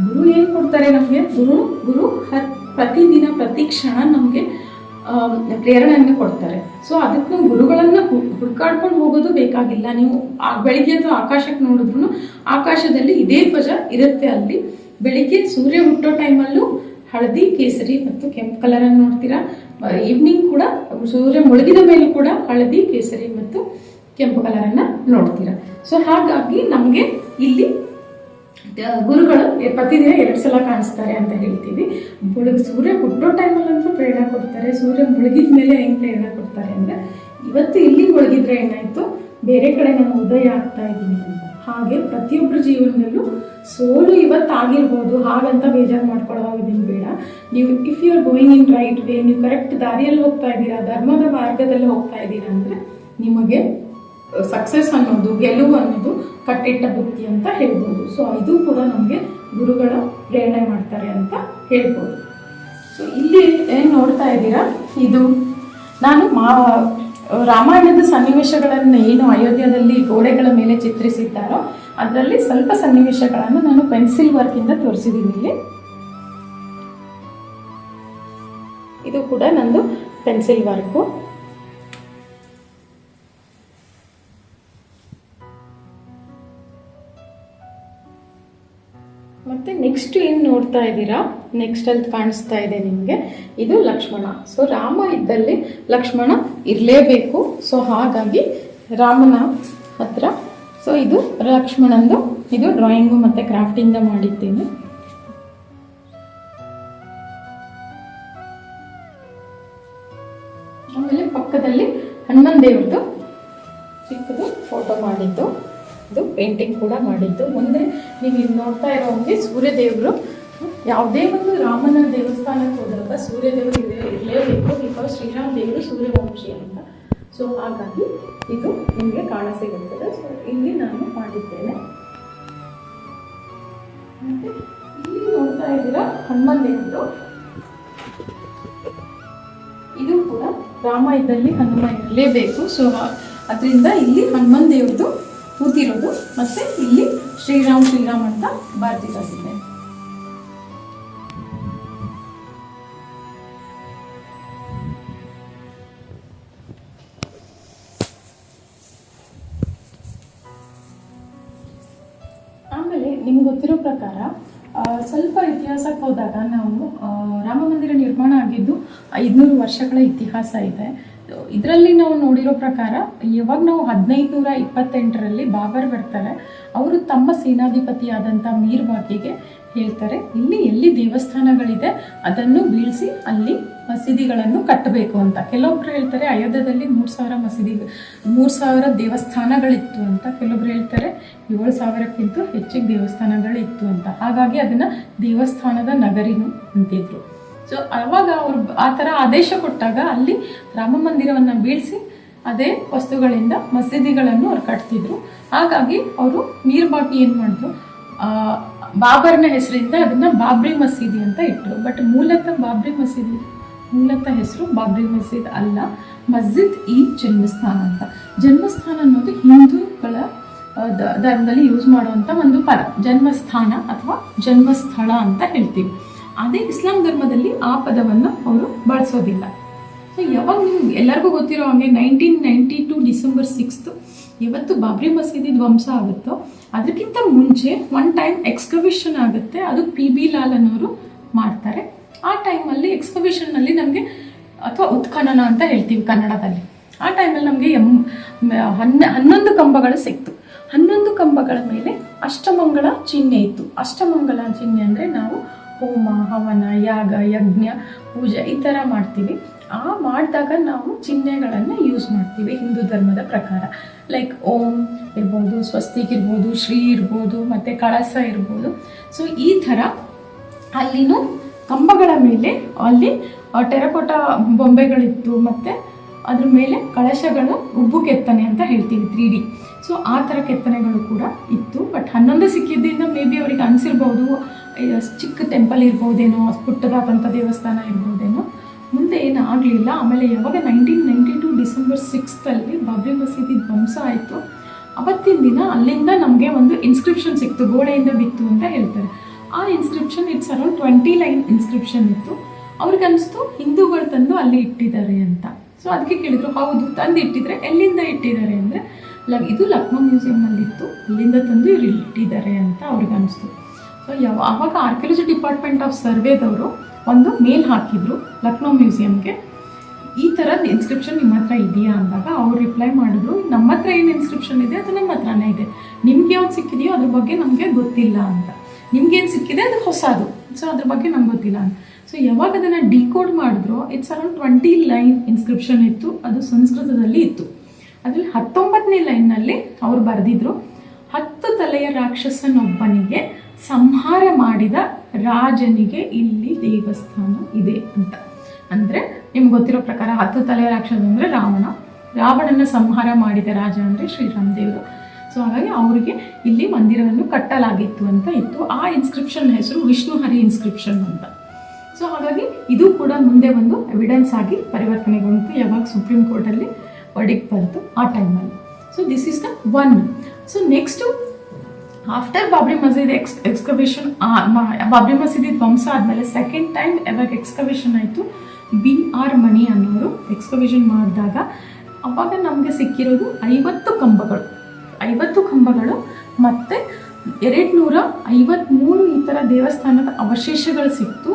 ಗುರು ಏನು ಕೊಡ್ತಾರೆ ನಮಗೆ, ಗುರು ಪ್ರತಿದಿನ ಪ್ರತಿ ಕ್ಷಣ ನಮಗೆ ಪ್ರೇರಣೆಯನ್ನು ಕೊಡ್ತಾರೆ. ಸೊ ಅದಕ್ಕೆ ನಾವು ಗುರುಗಳನ್ನು ಹುಡ್ಕಾಡ್ಕೊಂಡು ಹೋಗೋದು ಬೇಕಾಗಿಲ್ಲ. ನೀವು ಬೆಳಿಗ್ಗೆ ಅಥವಾ ಆಕಾಶಕ್ಕೆ ನೋಡಿದ್ರು ಆಕಾಶದಲ್ಲಿ ಇದೇ ಧ್ವಜ ಇರುತ್ತೆ. ಅಲ್ಲಿ ಬೆಳಿಗ್ಗೆ ಸೂರ್ಯ ಹುಟ್ಟೋ ಟೈಮಲ್ಲೂ ಹಳದಿ, ಕೇಸರಿ ಮತ್ತು ಕೆಂಪು ಕಲರನ್ನು ನೋಡ್ತೀರಾ. ಈವ್ನಿಂಗ್ ಕೂಡ ಸೂರ್ಯ ಮುಳುಗಿದ ಮೇಲೂ ಕೂಡ ಹಳದಿ, ಕೇಸರಿ ಮತ್ತು ಕೆಂಪು ಕಲರನ್ನು ನೋಡ್ತೀರಾ. ಸೊ ಹಾಗಾಗಿ ನಮಗೆ ಇಲ್ಲಿ ಗುರುಗಳು ಪ್ರತಿದಿನ 2 ಸಲ ಕಾಣಿಸ್ತಾರೆ ಅಂತ ಹೇಳ್ತೀವಿ. ಸೂರ್ಯ ಹುಟ್ಟೋ ಟೈಮಲ್ಲಂತೂ ಪ್ರೇರಣೆ ಕೊಡ್ತಾರೆ. ಸೂರ್ಯ ಮುಳುಗಿದ ಮೇಲೆ ಹೆಂಗೆ ಪ್ರೇರಣೆ ಕೊಡ್ತಾರೆ ಅಂದರೆ, ಇವತ್ತು ಇಲ್ಲಿ ಮುಳುಗಿದ್ರೆ ಏನಾಯಿತು, ಬೇರೆ ಕಡೆ ನಾನು ಉದಯ ಆಗ್ತಾ ಇದ್ದೀನಿ ಅಂತ. ಹಾಗೆ ಪ್ರತಿಯೊಬ್ಬರ ಜೀವನದಲ್ಲೂ ಸೋಲು ಇವತ್ತಾಗಿರ್ಬೋದು, ಹಾಗಂತ ಬೇಜಾರು ಮಾಡ್ಕೊಳ್ಳೋದಿದ್ದೀನಿ ಬೇಡ. ನೀವು if you are going in right way, ನೀವು ಕರೆಕ್ಟ್ ದಾರಿಯಲ್ಲಿ ಹೋಗ್ತಾ ಇದ್ದೀರಾ, ಧರ್ಮದ ಮಾರ್ಗದಲ್ಲಿ ಹೋಗ್ತಾ ಇದ್ದೀರಾ ಅಂದರೆ ನಿಮಗೆ ಸಕ್ಸಸ್ ಅನ್ನೋದು, ಗೆಲುವು ಅನ್ನೋದು ಕಟ್ಟಿಟ್ಟ ಬುತ್ತಿ ಅಂತ ಹೇಳ್ಬೋದು. ಸೊ ಇದು ಕೂಡ ನಮಗೆ ಗುರುಗಳ ಪ್ರೇರಣೆ ಮಾಡ್ತಾರೆ ಅಂತ ಹೇಳ್ಬೋದು. ಸೊ ಇಲ್ಲಿ ಏನು ನೋಡ್ತಾ ಇದ್ದೀರಾ, ಇದು ನಾನು ರಾಮಾಯಣದ ಸನ್ನಿವೇಶಗಳನ್ನು ಏನು ಅಯೋಧ್ಯದಲ್ಲಿ ಗೋಡೆಗಳ ಮೇಲೆ ಚಿತ್ರಿಸಿದ್ದಾರೋ ಅದರಲ್ಲಿ ಸ್ವಲ್ಪ ಸನ್ನಿವೇಶಗಳನ್ನು ನಾನು ಪೆನ್ಸಿಲ್ ವರ್ಕಿಂದ ತೋರಿಸಿದ್ದೀನಿ ಇಲ್ಲಿ. ಇದು ಕೂಡ ನಂದು ಪೆನ್ಸಿಲ್ ವರ್ಕು. ಮತ್ತು ನೆಕ್ಸ್ಟ್ ಏನು ನೋಡ್ತಾ ಇದ್ದೀರಾ, ನೆಕ್ಸ್ಟ್ ಅಲ್ಲಿ ಕಾಣಿಸ್ತಾ ಇದೆ ನಿಮಗೆ, ಇದು ಲಕ್ಷ್ಮಣ. ಸೊ ರಾಮ ಇದ್ದಲ್ಲಿ ಲಕ್ಷ್ಮಣ ಇರಲೇಬೇಕು. ಸೊ ಹಾಗಾಗಿ ರಾಮನ ಹತ್ರ ಸೊ ಇದು ಲಕ್ಷ್ಮಣಂದು, ಇದು ಡ್ರಾಯಿಂಗು ಮತ್ತು ಕ್ರಾಫ್ಟಿಂದ ಮಾಡಿದ್ದೇನೆ. ಆಮೇಲೆ ಪಕ್ಕದಲ್ಲಿ ಹನುಮನ್ ದೇವ್ರದ್ದು ಚಿಕ್ಕದು ಫೋಟೋ ಮಾಡಿದ್ದು, ಇದು ಪೇಂಟಿಂಗ್ ಕೂಡ ಮಾಡಿದ್ದು. ಮುಂದೆ ನೀವು ಇಲ್ಲಿ ನೋಡ್ತಾ ಇರೋ ಹಂಗೆ ಸೂರ್ಯದೇವರು, ಯಾವುದೇ ಒಂದು ರಾಮನ ದೇವಸ್ಥಾನಕ್ಕೆ ಹೋದಾಗ ಸೂರ್ಯದೇವರು ಇರಲೇಬೇಕು. ಬಿಕಾಸ್ ಶ್ರೀರಾಮ್ ದೇವರು ಸೂರ್ಯವಂಶಿ ಅಂತ. ಸೊ ಹಾಗಾಗಿ ಇದು ನಿಮಗೆ ಕಾಣಸಿಗುತ್ತದೆ. ಸೊ ಇಲ್ಲಿ ನಾನು ಮಾಡಿದ್ದೇನೆ. ಮತ್ತೆ ಇಲ್ಲಿ ನೋಡ್ತಾ ಇದ್ದೀರಾ ಹನುಮನ್ ದೇವರು, ಇದು ಕೂಡ ರಾಮ ಇದ್ದಲ್ಲಿ ಹನುಮ ಇರಲೇಬೇಕು. ಸೊ ಅದರಿಂದ ಇಲ್ಲಿ ಹನುಮನ್ ದೇವ್ರದ್ದು ಕೂತಿರೋದು, ಮತ್ತೆ ಇಲ್ಲಿ ಶ್ರೀರಾಮ್ ಅಂತ ಬರ್ದಿರೋದಿದೆ. ಆಮೇಲೆ ನಿಮ್ಗೆ ಗೊತ್ತಿರೋ ಪ್ರಕಾರ ಸ್ವಲ್ಪ ಇತಿಹಾಸಕ್ಕೆ ಹೋದಾಗ ನಾವು ರಾಮ ಮಂದಿರ ನಿರ್ಮಾಣ ಆಗಿದ್ದು 500 ವರ್ಷಗಳ ಇತಿಹಾಸ ಇದೆ. ಇದರಲ್ಲಿ ನಾವು ನೋಡಿರೋ ಪ್ರಕಾರ ಯಾವಾಗ ನಾವು 1528ರಲ್ಲಿ ಬಾಬರ್ ಬರ್ತಾರೆ, ಅವರು ತಮ್ಮ ಸೇನಾಧಿಪತಿಯಾದಂಥ ಮೀರ್ವಾಕಿಗೆ ಹೇಳ್ತಾರೆ, ಇಲ್ಲಿ ಎಲ್ಲಿ ದೇವಸ್ಥಾನಗಳಿದೆ ಅದನ್ನು ಬೀಳಿಸಿ ಅಲ್ಲಿ ಮಸೀದಿಗಳನ್ನು ಕಟ್ಟಬೇಕು ಅಂತ. ಕೆಲವೊಬ್ರು ಹೇಳ್ತಾರೆ ಅಯೋಧ್ಯದಲ್ಲಿ 3000 ದೇವಸ್ಥಾನಗಳಿತ್ತು ಅಂತ, ಕೆಲವೊಬ್ರು ಹೇಳ್ತಾರೆ 7000ಕ್ಕಿಂತ ಹೆಚ್ಚಿಗೆ ದೇವಸ್ಥಾನಗಳಿತ್ತು ಅಂತ. ಹಾಗಾಗಿ ಅದನ್ನು ದೇವಸ್ಥಾನದ ನಗರಿನೂ ಅಂತಿದ್ರು. ಸೊ ಆವಾಗ ಅವರು ಆ ಥರ ಆದೇಶ ಕೊಟ್ಟಾಗ ಅಲ್ಲಿ ರಾಮ ಮಂದಿರವನ್ನು ಬೀಳಿಸಿ ಅದೇ ವಸ್ತುಗಳಿಂದ ಮಸೀದಿಗಳನ್ನು ಅವ್ರು ಕಟ್ತಿದ್ರು. ಹಾಗಾಗಿ ಅವರು ಮೀರ್ಬಾಕಿ ಏನು ಮಾಡಿದ್ರು, ಬಾಬರ್ನ ಹೆಸರಿಂದ ಅದನ್ನು ಬಾಬ್ರಿ ಮಸೀದಿ ಅಂತ ಇಟ್ಟರು. ಬಟ್ ಮೂಲತಃ ಹೆಸರು ಬಾಬ್ರಿ ಮಸೀದ್ ಅಲ್ಲ, ಮಸ್ಜಿದ್ ಈ ಜನ್ಮಸ್ಥಾನ ಅಂತ. ಜನ್ಮಸ್ಥಾನ ಅನ್ನೋದು ಹಿಂದೂಗಳ ಧರ್ಮದಲ್ಲಿ ಯೂಸ್ ಮಾಡುವಂಥ ಒಂದು ಪದ. ಜನ್ಮಸ್ಥಾನ ಅಥವಾ ಜನ್ಮಸ್ಥಳ ಅಂತ ಹೇಳ್ತೀವಿ. ಅದೇ ಇಸ್ಲಾಂ ಧರ್ಮದಲ್ಲಿ ಆ ಪದವನ್ನು ಅವರು ಬಳಸೋದಿಲ್ಲ. ಸೊ ಯಾವಾಗ ನಿಮ್ಗೆ ಎಲ್ಲರಿಗೂ ಗೊತ್ತಿರೋ ಹಾಗೆ 1992 ಡಿಸೆಂಬರ್ 6 ಇವತ್ತು ಬಾಬ್ರಿ ಮಸೀದಿ ಧ್ವಂಸ ಆಗುತ್ತೋ ಅದಕ್ಕಿಂತ ಮುಂಚೆ ಒನ್ ಟೈಮ್ ಎಕ್ಸ್ಕವೇಷನ್ ಆಗುತ್ತೆ. ಅದು PB ಲಾಲ್ ಅನ್ನೋರು ಮಾಡ್ತಾರೆ. ಆ ಟೈಮಲ್ಲಿ ಎಕ್ಸ್ಕವೇಷನ್ನಲ್ಲಿ ನಮಗೆ, ಅಥವಾ ಉತ್ಖನನ ಅಂತ ಹೇಳ್ತೀವಿ ಕನ್ನಡದಲ್ಲಿ, ಆ ಟೈಮಲ್ಲಿ ನಮಗೆ 11 ಕಂಬಗಳು ಸಿಕ್ತು. 11 ಕಂಬಗಳ ಮೇಲೆ ಅಷ್ಟಮಂಗಳ ಚಿಹ್ನೆ ಇತ್ತು. ಅಷ್ಟಮಂಗಳ ಚಿಹ್ನೆ ಅಂದರೆ ನಾವು ಹೋಮ, ಹವನ, ಯಾಗ, ಯಜ್ಞ, ಪೂಜೆ ಈ ಥರ ಮಾಡ್ತೀವಿ. ಆ ಮಾಡಿದಾಗ ನಾವು ಚಿಹ್ನೆಗಳನ್ನು ಯೂಸ್ ಮಾಡ್ತೀವಿ ಹಿಂದೂ ಧರ್ಮದ ಪ್ರಕಾರ. ಲೈಕ್ ಓಂ ಇರ್ಬೋದು, ಸ್ವಸ್ತಿಕ್ ಇರ್ಬೋದು, ಶ್ರೀ ಇರ್ಬೋದು, ಮತ್ತು ಕಳಸ ಇರ್ಬೋದು. ಸೊ ಈ ಥರ ಅಲ್ಲಿನೂ ಕಂಬಗಳ ಮೇಲೆ ಅಲ್ಲಿ ಟೆರಕೋಟ ಬೊಂಬೆಗಳಿತ್ತು, ಮತ್ತು ಅದ್ರ ಮೇಲೆ ಕಳಶಗಳು ಉಬ್ಬು ಕೆತ್ತನೆ ಅಂತ ಹೇಳ್ತೀವಿ 3D. ಸೊ ಆ ಥರ ಕೆತ್ತನೆಗಳು ಕೂಡ ಇತ್ತು. ಬಟ್ 11 ಸಿಕ್ಕಿದ್ದರಿಂದ ಮೇ ಬಿ ಅವ್ರಿಗೆ ಅನಿಸಿರ್ಬೋದು ಚಿಕ್ಕ ಟೆಂಪಲ್ ಇರ್ಬೋದೇನೋ, ಪುಟ್ಟದಾದಂಥ ದೇವಸ್ಥಾನ ಇರ್ಬೋದೇನೋ. ಮುಂದೆ ಏನು ಆಗಲಿಲ್ಲ. ಆಮೇಲೆ ಯಾವಾಗ 1992 ಡಿಸೆಂಬರ್ 6 ಬಾಬ್ರಿ ಮಸೀದಿ ಧ್ವಂಸ ಆಯಿತು, ಅವತ್ತಿನ ದಿನ ಅಲ್ಲಿಂದ ನಮಗೆ ಒಂದು ಇನ್ಸ್ಕ್ರಿಪ್ಷನ್ ಸಿಕ್ತು, ಗೋಡೆಯಿಂದ ಬಿತ್ತು ಅಂತ ಹೇಳ್ತಾರೆ. ಆ inscription it's around 20 line inscription ಇತ್ತು. ಅವ್ರಿಗನ್ನಿಸ್ತು ಹಿಂದೂಗಳು ತಂದು ಅಲ್ಲಿ ಇಟ್ಟಿದ್ದಾರೆ ಅಂತ. ಸೊ ಅದಕ್ಕೆ ಕೇಳಿದ್ರು, ಹೌದು ತಂದು ಇಟ್ಟಿದ್ರೆ ಎಲ್ಲಿಂದ ಇಟ್ಟಿದ್ದಾರೆ ಅಂದರೆ ಇದು ಲಕ್ನೋ ಮ್ಯೂಸಿಯಮಲ್ಲಿತ್ತು, ಅಲ್ಲಿಂದ ತಂದು ಇವ್ರು ಇಟ್ಟಿದ್ದಾರೆ ಅಂತ ಅವ್ರಿಗನ್ನಿಸ್ತು. ಸೊ ಆವಾಗ ಆರ್ಕಿಯಾಲಜಿ ಡಿಪಾರ್ಟ್ಮೆಂಟ್ ಆಫ್ ಸರ್ವೇದವರು ಒಂದು ಮೇಲ್ ಹಾಕಿದ್ರು ಲಕ್ನೋ ಮ್ಯೂಸಿಯಂಗೆ, ಈ ಥರದ ಇನ್ಸ್ಕ್ರಿಪ್ಷನ್ ನಿಮ್ಮ ಹತ್ರ ಇದೆಯಾ ಅಂದಾಗ ಅವ್ರು ರಿಪ್ಲೈ ಮಾಡಿದ್ರು, ನಮ್ಮ ಹತ್ರ ಏನು ಇನ್ಸ್ಕ್ರಿಪ್ಷನ್ ಇದೆ ಅದು ನಮ್ಮ ಹತ್ರನೇ ಇದೆ, ನಿಮ್ಗೆ ಯಾವ್ದು ಸಿಕ್ಕಿದೆಯೋ ಅದ್ರ ಬಗ್ಗೆ ನಮಗೆ ಗೊತ್ತಿಲ್ಲ ಅಂತ. ನಿಮ್ಗೇನು ಸಿಕ್ಕಿದೆ ಅದು ಹೊಸದು, ಸೊ ಅದ್ರ ಬಗ್ಗೆ ನಮ್ಗೆ ಗೊತ್ತಿಲ್ಲ ಅಂತ. ಸೊ ಯಾವಾಗ ಅದನ್ನು ಡಿಕೋಡ್ ಮಾಡಿದ್ರು, ಇಟ್ಸ್ ಅರೌಂಡ್ 20 ಲೈನ್ ಇನ್ಸ್ಕ್ರಿಪ್ಷನ್ ಇತ್ತು, ಅದು ಸಂಸ್ಕೃತದಲ್ಲಿ ಇತ್ತು. ಅದರಲ್ಲಿ 19ನೇ ಲೈನ್ನಲ್ಲಿ ಅವ್ರು ಬರೆದಿದ್ರು, 10 ತಲೆಯ ರಾಕ್ಷಸನೊಬ್ಬನಿಗೆ ಸಂಹಾರ ಮಾಡಿದ ರಾಜನಿಗೆ ಇಲ್ಲಿ ದೇವಸ್ಥಾನ ಇದೆ ಅಂತ. ಅಂದರೆ ನಿಮ್ಗೆ ಗೊತ್ತಿರೋ ಪ್ರಕಾರ 10 ತಲೆಯ ರಾಕ್ಷಸ ಅಂದರೆ ರಾವಣನ ಸಂಹಾರ ಮಾಡಿದ ರಾಜ ಅಂದರೆ ಶ್ರೀರಾಮ ದೇವರು. ಸೊ ಹಾಗಾಗಿ ಅವರಿಗೆ ಇಲ್ಲಿ ಮಂದಿರವನ್ನು ಕಟ್ಟಲಾಗಿತ್ತು ಅಂತ ಇತ್ತು. ಆ ಇನ್ಸ್ಕ್ರಿಪ್ಷನ್ ಹೆಸರು ವಿಷ್ಣುಹರಿ ಇನ್ಸ್ಕ್ರಿಪ್ಷನ್ ಅಂತ. ಸೊ ಹಾಗಾಗಿ ಇದು ಕೂಡ ಮುಂದೆ ಒಂದು ಎವಿಡೆನ್ಸ್ ಆಗಿ ಪರಿವರ್ತನೆಗೊಂಡು ಯಾವಾಗ ಸುಪ್ರೀಂ ಕೋರ್ಟಲ್ಲಿ ವರ್ಡಿಕ್ಟ್ ಬಂತು ಆ ಟೈಮಲ್ಲಿ. So this is the one. So next after Babri ಮಸೀದ್ excavation, Babri ಮಸೀದಿ ಧ್ವಂಸ ಆದಮೇಲೆ ಸೆಕೆಂಡ್ ಟೈಮ್ ಯಾವಾಗ ಎಕ್ಸ್ಕವೇಷನ್ ಆಯಿತು, BR ಮಣಿ ಅನ್ನೋರು ಎಕ್ಸ್ಕವೇಷನ್ ಮಾಡಿದಾಗ ಅವಾಗ ನಮಗೆ ಸಿಕ್ಕಿರೋದು 50 ಕಂಬಗಳು ಮತ್ತು 253 ಈ ಥರ ದೇವಸ್ಥಾನದ ಅವಶೇಷಗಳು ಸಿಕ್ತು,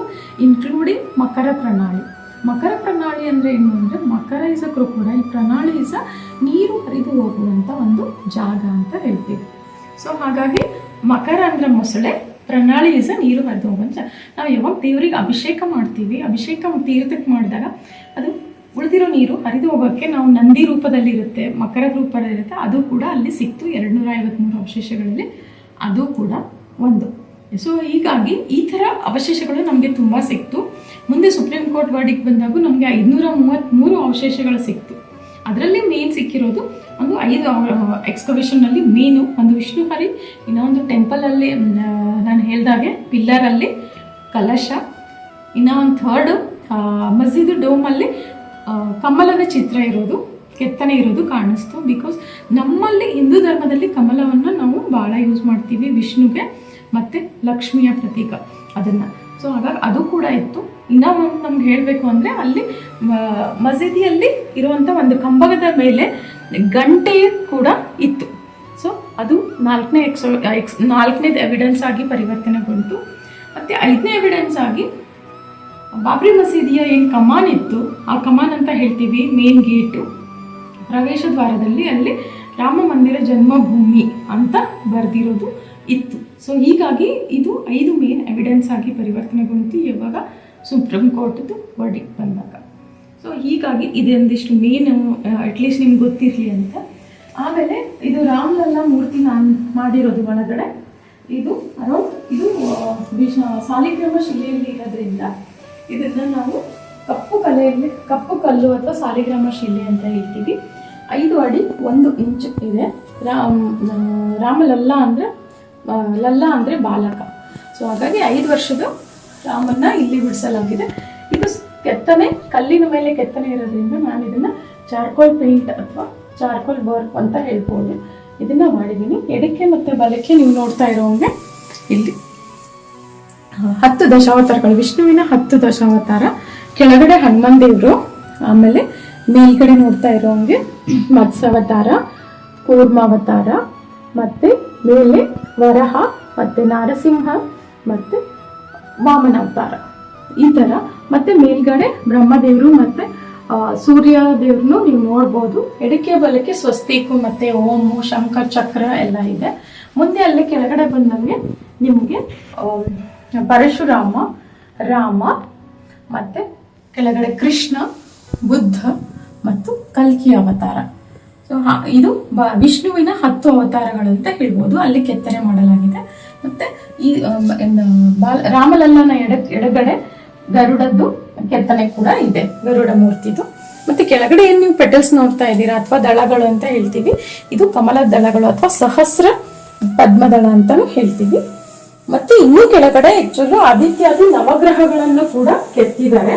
ಇನ್ಕ್ಲೂಡಿಂಗ್ ಮಕರ ಪ್ರಣಾಳಿ. ಮಕರ ಪ್ರಣಾಳಿ ಅಂದರೆ ಏನು ಅಂದರೆ, ಮಕರ ಇಸ್ ಅ ಕ್ರೊಕೊಡೈಲ್, ಪ್ರಣಾಳಿ ಇಸ್ ಅ ನೀರು ಹರಿದು ಹೋಗುವಂಥ ಒಂದು ಜಾಗ ಅಂತ ಹೇಳ್ತೀವಿ. ಸೊ ಹಾಗಾಗಿ ಮಕರ ಅಂದರೆ ಮೊಸಳೆ, ಪ್ರಣಾಳಿ ಇಸ್ ಅ ನೀರು ಹರಿದು ಹೋಗುವಂಥ. ನಾವು ಯಾವಾಗ ದೇವರಿಗೆ ಅಭಿಷೇಕ ಮಾಡ್ತೀವಿ, ಅಭಿಷೇಕ ತೀರ್ಥಕ್ಕೆ ಮಾಡಿದಾಗ ಅದು ಉಳಿದಿರೋ ನೀರು ಹರಿದು ಹೋಗೋಕ್ಕೆ ನಾವು ನಂದಿ ರೂಪದಲ್ಲಿರುತ್ತೆ, ಮಕರ ರೂಪದಲ್ಲಿರುತ್ತೆ, ಅದು ಕೂಡ ಅಲ್ಲಿ ಸಿಕ್ತು 253 ಅವಶೇಷಗಳಲ್ಲಿ, ಅದು ಕೂಡ ಒಂದು. ಸೊ ಹೀಗಾಗಿ ಈ ಥರ ಅವಶೇಷಗಳು ನಮಗೆ ತುಂಬ ಸಿಕ್ತು. ಮುಂದೆ ಸುಪ್ರೀಂ ಕೋರ್ಟ್ ವರ್ಡಿಕ್ಟ್ ಬಂದಾಗ ನಮಗೆ 533 ಅವಶೇಷಗಳು ಸಿಕ್ತು. ಅದರಲ್ಲಿ ಮೇನ್ ಸಿಕ್ಕಿರೋದು ಒಂದು 5 ಎಕ್ಸ್ಕವೇಷನ್ನಲ್ಲಿ ಮೇನು ಒಂದು ವಿಷ್ಣುಹರಿ, ಇನ್ನೊಂದು ಟೆಂಪಲಲ್ಲಿ ನಾನು ಹೇಳ್ದಾಗೆ ಪಿಲ್ಲರಲ್ಲಿ ಕಲಶ, ಇನ್ನೂ ಒಂದು ಥರ್ಡ್ ಮಸ್ಜಿದ್ ಡೋಮಲ್ಲಿ ಕಮಲದ ಚಿತ್ರ ಇರೋದು, ಕೆತ್ತನೆ ಇರೋದು ಕಾಣಿಸ್ತು. ಬಿಕಾಸ್ ನಮ್ಮಲ್ಲಿ ಹಿಂದೂ ಧರ್ಮದಲ್ಲಿ ಕಮಲವನ್ನು ನಾವು ಭಾಳ ಯೂಸ್ ಮಾಡ್ತೀವಿ ವಿಷ್ಣುಗೆ ಮತ್ತು ಲಕ್ಷ್ಮಿಯ ಪ್ರತೀಕ ಅದನ್ನು. ಸೊ ಹಾಗಾಗಿ ಅದು ಕೂಡ ಇತ್ತು. ಇನ್ನೂ ಒಂದು ನಮ್ಗೆ ಹೇಳಬೇಕು ಅಂದರೆ ಅಲ್ಲಿ ಮಸೀದಿಯಲ್ಲಿ ಇರುವಂಥ ಒಂದು ಮೇಲೆ ಗಂಟೆ ಕೂಡ ಇತ್ತು. ಸೊ ಅದು 4ನೇದು ಎವಿಡೆನ್ಸ್ ಆಗಿ ಪರಿವರ್ತನೆಗೊಂಡು. ಮತ್ತು 5ನೇ ಎವಿಡೆನ್ಸ್ ಆಗಿ ಬಾಬ್ರಿ ಮಸೀದಿಯ ಏನು ಕಮಾನ್ ಇತ್ತು, ಆ ಕಮಾನ್ ಅಂತ ಹೇಳ್ತೀವಿ, ಮೇನ್ ಗೇಟು ಪ್ರವೇಶ ದ್ವಾರದಲ್ಲಿ ಅಲ್ಲಿ ರಾಮ ಮಂದಿರ ಜನ್ಮಭೂಮಿ ಅಂತ ಬರೆದಿರೋದು ಇತ್ತು. ಸೊ ಹೀಗಾಗಿ ಇದು 5 ಮೇನ್ ಎವಿಡೆನ್ಸ್ ಆಗಿ ಪರಿವರ್ತನೆಗೊಂಡು ಯಾವಾಗ ಸುಪ್ರೀಂ ಕೋರ್ಟ್ದು ವರ್ಡಿಕ್ಟ್ ಬಂದಾಗ. ಸೊ ಹೀಗಾಗಿ ಇದೊಂದಿಷ್ಟು ಮೇನು ಅಟ್ಲೀಸ್ಟ್ ನಿಮ್ಗೆ ಗೊತ್ತಿರಲಿ ಅಂತ. ಆಮೇಲೆ ಇದು ರಾಮಲಲ್ಲಾ ಮೂರ್ತಿ ನಾನು ಮಾಡಿರೋದು ಒಳಗಡೆ, ಇದು ಇದು ಸಾಲಿಗ್ರಾಮ ಶಿಲೆಯಲ್ಲಿ ಇರೋದ್ರಿಂದ ಇದನ್ನು ನಾವು ಕಪ್ಪು ಕಲ್ಲು ಅಥವಾ ಸಾಲಿಗ್ರಾಮ ಶಿಲೆ ಅಂತ ಹೇಳ್ತೀವಿ. 5 ಅಡಿ 1 ಇಂಚ್ ಇದೆ. ರಾಮಲಲ್ಲಾ ಅಂದರೆ ಬಾಲಕ. ಸೊ ಹಾಗಾಗಿ 5 ವರ್ಷದ ರಾಮನ್ನ ಇಲ್ಲಿ ಬಿಡಿಸಲಾಗಿದೆ. ಇದು ಕೆತ್ತನೆ ಕಲ್ಲಿನ ಮೇಲೆ ಕೆತ್ತನೆ ಇರೋದ್ರಿಂದ ನಾನು ಇದನ್ನು ಚಾರ್ಕೋಲ್ ಪೇಂಟ್ ಅಥವಾ ಚಾರ್ಕೋಲ್ ವರ್ಕ್ ಅಂತ ಹೇಳ್ಬೋದು, ಇದನ್ನು ಮಾಡಿದ್ದೀನಿ. ಎಡಕ್ಕೆ ಮತ್ತು ಬಲಕ್ಕೆ ನೀವು ನೋಡ್ತಾ ಇರೋಂಗೆ ಇಲ್ಲಿ 10 ದಶಾವತಾರಗಳು, ವಿಷ್ಣುವಿನ 10 ದಶಾವತಾರ. ಕೆಳಗಡೆ ಹನುಮನ್ ದೇವರು, ಆಮೇಲೆ ಮೇಲ್ಗಡೆ ನೋಡ್ತಾ ಇರೋಂಗೆ ಮತ್ಸ್ಯಾವತಾರ, ಕೂರ್ಮಾವತಾರ, ಮತ್ತು ಮೇಲೆ ವರಹ, ಮತ್ತು ನರಸಿಂಹ, ಮತ್ತು ವಾಮನ ಅವತಾರ ಈ ಥರ. ಮತ್ತು ಮೇಲ್ಗಡೆ ಬ್ರಹ್ಮದೇವರು ಮತ್ತು ಸೂರ್ಯ ದೇವ್ರನ್ನು ನೀವು ನೋಡ್ಬೋದು. ಎಡಕ್ಕೆ ಬಲಕ್ಕೆ ಸ್ವಸ್ತಿಕು ಮತ್ತು ಓಮು, ಶಂಕರ್ ಚಕ್ರ ಎಲ್ಲ ಇದೆ. ಮುಂದೆ ಅಲ್ಲಿ ಕೆಳಗಡೆ ಬಂದಂಗೆ ನಿಮಗೆ ಪರಶುರಾಮ, ರಾಮ, ಮತ್ತು ಕೆಳಗಡೆ ಕೃಷ್ಣ, ಬುದ್ಧ ಮತ್ತು ಕಲ್ಕಿ ಅವತಾರ. ಸೊ ಇದು ವಿಷ್ಣುವಿನ 10 ಅವತಾರಗಳು ಅಂತ ಹೇಳ್ಬೋದು, ಅಲ್ಲಿ ಕೆತ್ತನೆ ಮಾಡಲಾಗಿದೆ. ಮತ್ತು ಈ ರಾಮಲಲ್ಲನ ಎಡಗಡೆ ಗರುಡದ್ದು ಕೆತ್ತನೆ ಕೂಡ ಇದೆ, ಗರುಡ ಮೂರ್ತಿದು. ಮತ್ತು ಕೆಳಗಡೆ ಏನು ನೀವು ಪೆಟಲ್ಸ್ ನೋಡ್ತಾ ಇದ್ದೀರಾ ಅಥವಾ ದಳಗಳು ಅಂತ ಹೇಳ್ತೀವಿ, ಇದು ಕಮಲದ ದಳಗಳು ಅಥವಾ ಸಹಸ್ರ ಪದ್ಮದಳ ಅಂತಾನು ಹೇಳ್ತೀವಿ. ಮತ್ತು ಇನ್ನೂ ಕೆಳಗಡೆ ಆಕ್ಚುಲಿ ಆದಿತ್ಯಾದಿ ನವಗ್ರಹಗಳನ್ನು ಕೂಡ ಕೆತ್ತಿದ್ದಾರೆ.